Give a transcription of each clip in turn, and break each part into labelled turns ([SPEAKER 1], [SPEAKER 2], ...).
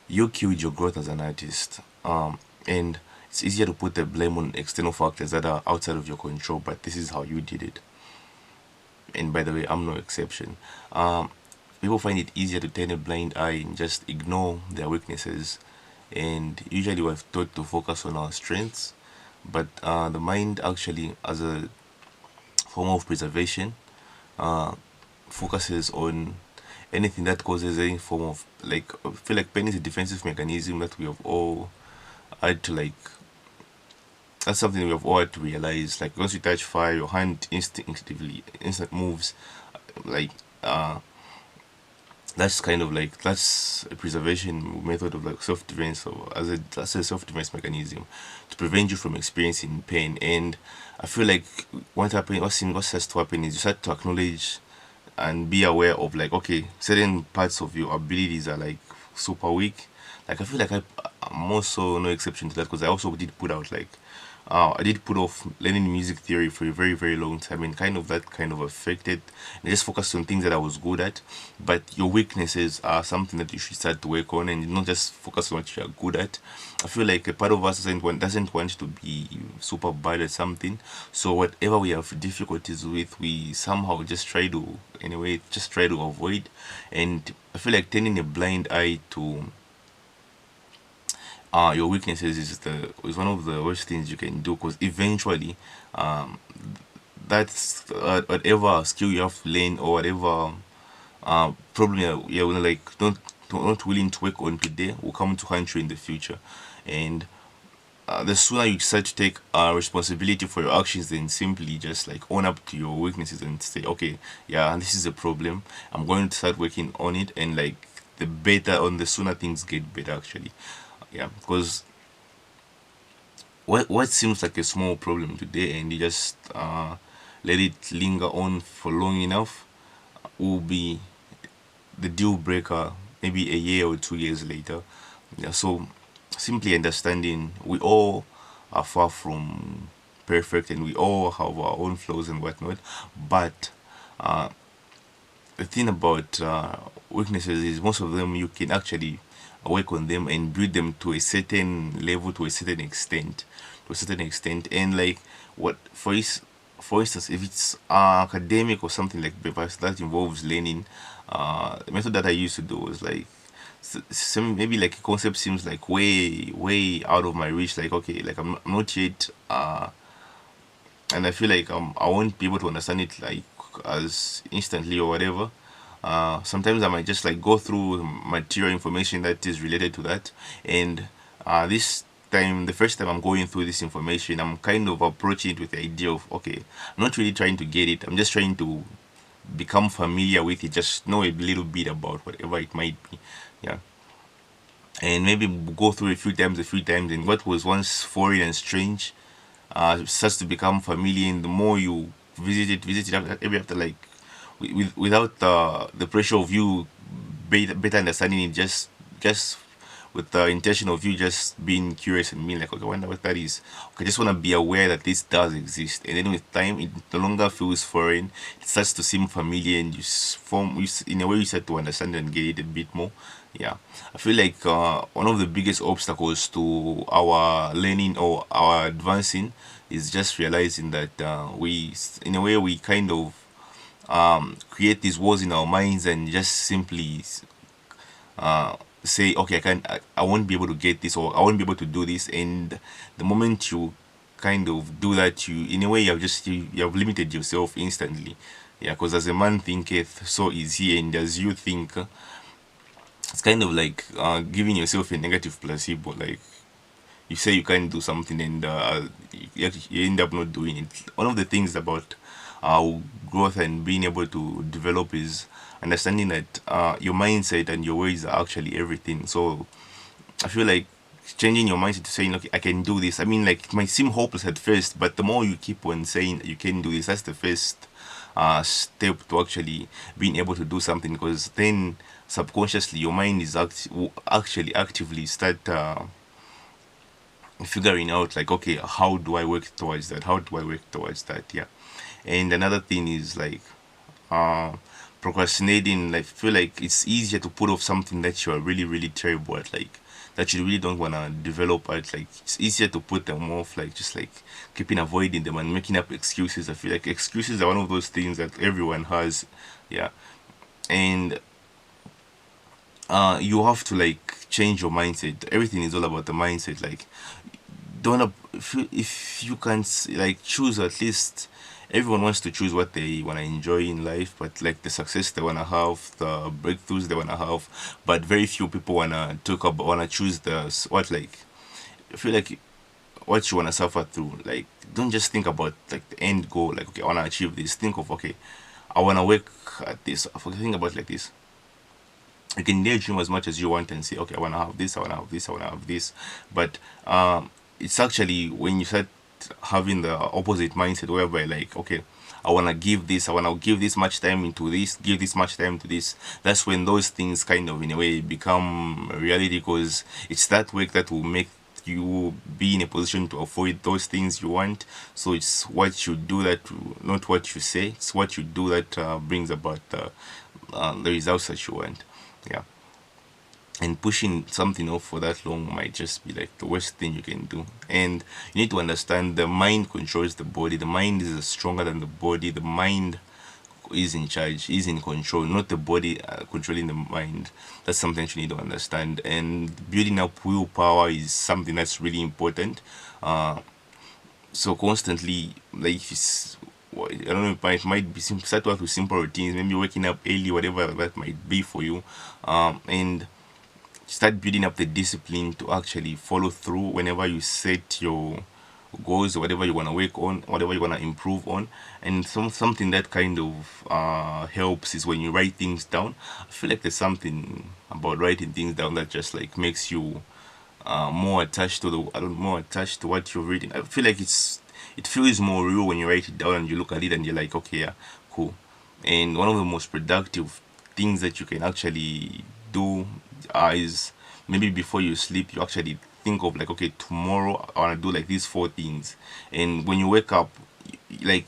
[SPEAKER 1] you killed your growth as an artist. And it's easier to put the blame on external factors that are outside of your control, but this is how you did it. And by the way, I'm no exception. Um, People find it easier to turn a blind eye and just ignore their weaknesses. And usually we're taught to focus on our strengths, but the mind actually, as a form of preservation, uh, focuses on anything that causes any form of like. I feel like pain is a defensive mechanism that we have all had to like. That's something we have all had to realize. Like once you touch fire, your hand instinctively instant moves. Like that's kind of like that's a preservation method of like self defense, or as a that's a self defense mechanism to prevent you from experiencing pain. And I feel like what has to happen is you start to acknowledge and be aware of like, okay, certain parts of your abilities are like super weak. Like I feel like I'm also no exception to that, because I also did put out like I did put off learning music theory for a very very long time, and kind of that kind of affected, and I just focused on things that I was good at. But your weaknesses are something that you should start to work on, and not just focus on what you are good at. I feel like a part of us doesn't want to be super bad at something, so whatever we have difficulties with, we somehow just try to, anyway, just try to avoid. And I feel like turning a blind eye to your weaknesses is one of the worst things you can do, because eventually um that's whatever skill you have to learn, or whatever problem you're like not willing to work on today will come to haunt you in the future. And the sooner you decide to take responsibility for your actions, then simply just like own up to your weaknesses and say, okay, yeah, this is a problem, I'm going to start working on it. And like the sooner things get better actually. Yeah, because what seems like a small problem today, and you just let it linger on for long enough, will be the deal breaker maybe a year or 2 years later. Yeah, so simply understanding we all are far from perfect, and we all have our own flaws and whatnot. But the thing about weaknesses is most of them you can actually work on them and build them to a certain level, to a certain extent. And like what for instance, if it's academic or something like that involves learning, the method that I used to do was like some, maybe like a concept seems like way out of my reach. Like okay, like I'm not yet and I feel like I won't be able to understand it like as instantly or whatever. Sometimes I might just like go through material information that is related to that, and this time, the first time I'm going through this information, I'm kind of approaching it with the idea of, okay, I'm not really trying to get it, I'm just trying to become familiar with it, just know a little bit about whatever it might be. Yeah, and maybe go through a few times, and what was once foreign and strange starts to become familiar. And the more you visit it after like without the pressure of you better understanding it, just with the intention of you just being curious and being like, okay, I wonder what that is. Okay, I just want to be aware that this does exist, and then with time, it no longer feels foreign. It starts to seem familiar, and in a way you start to understand and get it a bit more. Yeah, I feel like one of the biggest obstacles to our learning or our advancing is just realizing that in a way, we kind of create these walls in our minds and just simply say, okay, I won't be able to get this, or I won't be able to do this. And the moment you kind of do that, you in a way you have limited yourself instantly. Yeah, because as a man thinketh, so is he. And as you think, it's kind of like giving yourself a negative placebo. Like you say you can't do something, and you end up not doing it. One of the things about growth and being able to develop is understanding that your mindset and your ways are actually everything. So I feel like changing your mindset to saying, okay, I can do this. I mean, like it might seem hopeless at first, but the more you keep on saying you can do this, that's the first step to actually being able to do something. Because then subconsciously your mind is will actually actively start figuring out like, okay, how do I work towards that, how do I work towards that. Yeah. And another thing is like uh procrastinating, like feel like it's easier to put off something that you are really really terrible at, like that you really don't want to develop at. Like it's easier to put them off, like just like keeping avoiding them and making up excuses. I feel like excuses are one of those things that everyone has. Yeah. And you have to like change your mindset. Everything is all about the mindset. Like don't if you can like choose, at least everyone wants to choose what they want to enjoy in life, but like the success they want to have, the breakthroughs they want to have, but very few people want to talk about, want to choose the what, like I feel like what you want to suffer through. Like don't just think about like the end goal, like okay I want to achieve this. Think of okay I want to work at this. Think about like this. You can daydream as much as you want and say, okay, I want to have this, I want to have this, I want to have this. But it's actually when you start having the opposite mindset, whereby like, okay, I want to give this, I want to give this much time into this, give this much time to this. That's when those things kind of, in a way, become a reality, because it's that work that will make you be in a position to avoid those things you want. So it's what you do that, not what you say, it's what you do that brings about the results that you want. Yeah. And pushing something off for that long might just be like the worst thing you can do. And you need to understand the mind controls the body. The mind is stronger than the body. The mind is in charge, is in control, not the body controlling the mind. That's something you need to understand. And building up willpower is something that's really important. So constantly, like I don't know, it might be start out with simple routines, maybe waking up early, whatever that might be for you, and start building up the discipline to actually follow through whenever you set your goals, whatever you want to work on, whatever you want to improve on. And something that kind of helps is when you write things down. I feel like there's something about writing things down that just like makes you more attached to the I don't more attached to what you're reading. I feel like it feels more real when you write it down and you look at it and you're like, okay, yeah, cool. And one of the most productive things that you can actually do is maybe before you sleep, you actually think of like, okay, tomorrow I want to do like these four things. And when you wake up, like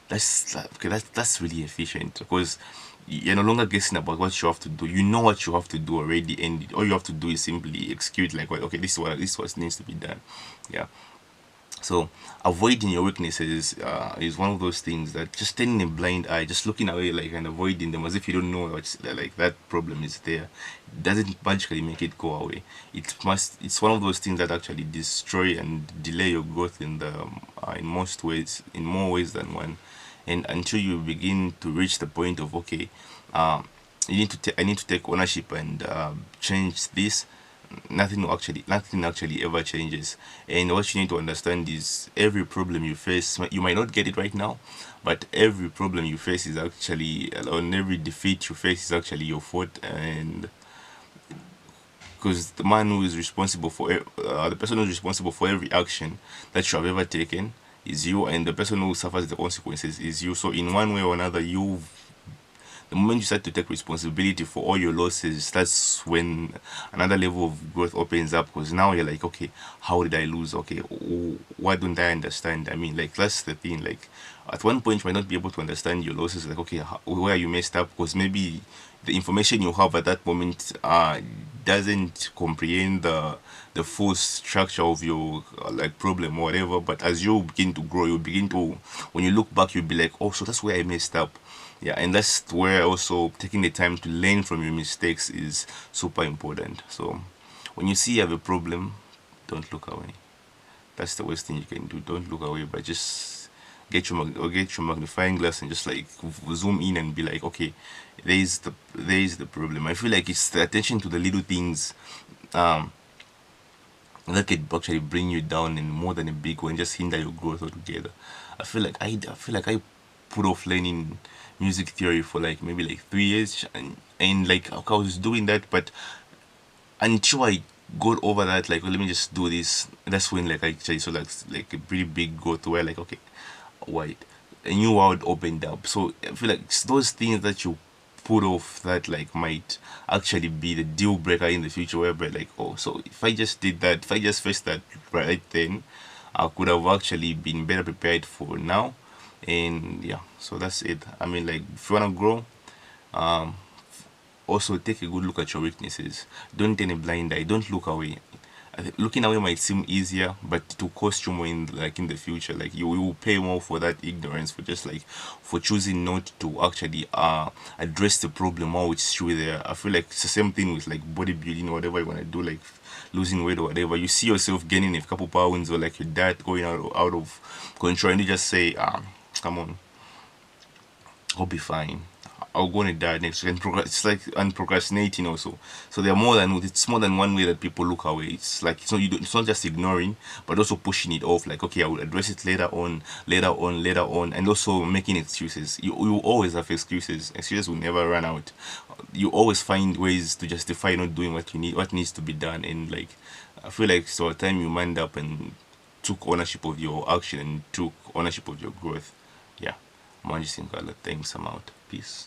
[SPEAKER 1] that's okay, that's really efficient, because you're no longer guessing about what you have to do. You know what you have to do already, and all you have to do is simply execute. Like, well, okay, this is what needs to be done. Yeah. So avoiding your weaknesses is one of those things that just turning a blind eye, just looking away, like, and avoiding them as if you don't know what's like that problem is there, doesn't magically make it go away. It's one of those things that actually destroy and delay your growth in the in most ways, in more ways than one. And until you begin to reach the point of okay, you need to I need to take ownership and change this. Nothing actually ever changes. And what you need to understand is every problem you face, you might not get it right now, but every problem you face is actually, on every defeat you face is actually your fault. And because the man who is responsible for the person who is responsible for every action that you have ever taken is you, and the person who suffers the consequences is you. So in one way or another, the moment you start to take responsibility for all your losses, that's when another level of growth opens up, because now you're like, okay, how did I lose? Okay, why don't I understand? I mean, like, that's the thing. Like, at one point, you might not be able to understand your losses. Like, okay, where you messed up, because maybe the information you have at that moment doesn't comprehend the full structure of your like problem or whatever. But as you begin to grow, you begin to, when you look back, you'll be like, oh, so that's where I messed up. Yeah, and that's where also taking the time to learn from your mistakes is super important. So when you see you have a problem, don't look away. That's the worst thing you can do. Don't look away, but just get your magnifying glass and just like zoom in and be like, okay, there is the problem. I feel like it's the attention to the little things um that could actually bring you down, and more than a big one, just hinder your growth altogether. I feel like I put off learning music theory for like maybe like 3 years, and like I was doing that, but until I got over that, like, let me just do this. That's when like I actually saw like a pretty big growth, where like, okay, wait, a new world opened up. So I feel like it's those things that you put off that like might actually be the deal breaker in the future, whereby like, oh, so if I just did that, if I just faced that right then, I could have actually been better prepared for now. And yeah, so that's it. I mean, like, if you want to grow, Also, take a good look at your weaknesses. Don't turn a blind eye. Don't look away. Looking away might seem easier, but it will cost you more in the future. Like you will pay more for that ignorance, for just like for choosing not to actually address the problem while it's through there. I feel like it's the same thing with like bodybuilding or whatever you want to do, like losing weight or whatever. You see yourself gaining a couple pounds, or like your diet going out of control, and you just say, come on, I'll be fine. I'll go and die next week. And it's like and procrastinating also. So there are it's more than one way that people look away. It's like it's not just ignoring, but also pushing it off. Like, okay, I will address it later on, later on, later on, and also making excuses. You always have excuses. Excuses will never run out. You always find ways to justify not doing what needs to be done. And like, I feel like so a time you mind up and took ownership of your action and took ownership of your growth. Yeah. Manji Sinkala, thanks, I'm out. Peace.